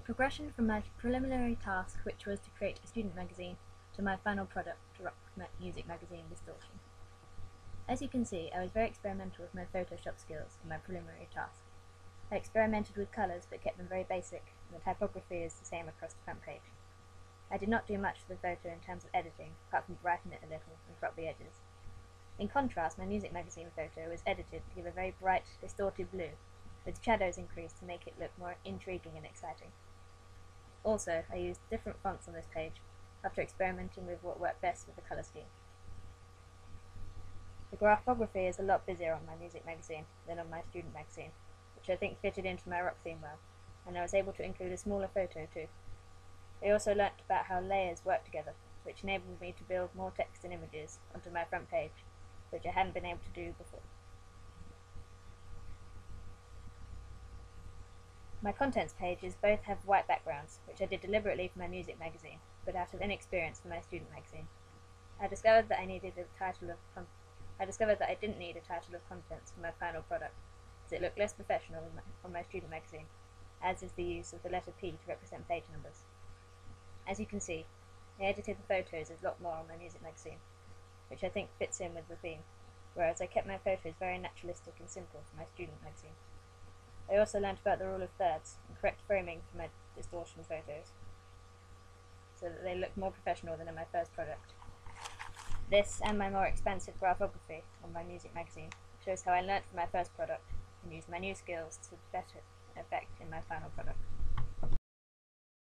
progression from my preliminary task, which was to create a student magazine, to my final product, Rock Music Magazine Distortion. As you can see, I was very experimental with my Photoshop skills in my preliminary task. I experimented with colours but kept them very basic, and the typography is the same across the front page. I did not do much for the photo in terms of editing, apart from brighten it a little and crop the edges. In contrast, my music magazine photo was edited to give a very bright, distorted blue, with shadows increased to make it look more intriguing and exciting. Also, I used different fonts on this page, after experimenting with what worked best with the colour scheme. The graphography is a lot busier on my music magazine than on my student magazine, which I think fitted into my rock theme well, and I was able to include a smaller photo too. I also learnt about how layers work together, which enabled me to build more text and images onto my front page, which I hadn't been able to do before. My contents pages both have white backgrounds, which I did deliberately for my music magazine, but out of inexperience for my student magazine. I discovered that I didn't need a title of contents for my final product, as it looked less professional on my student magazine, as is the use of the letter P to represent page numbers. As you can see, I edited the photos a lot more on my music magazine, which I think fits in with the theme, whereas I kept my photos very naturalistic and simple for my student magazine. I also learnt about the rule of thirds and correct framing for my distortion photos, so that they look more professional than in my first product. This, and my more expansive graphography on my music magazine, shows how I learnt from my first product and used my new skills to better effect in my final product.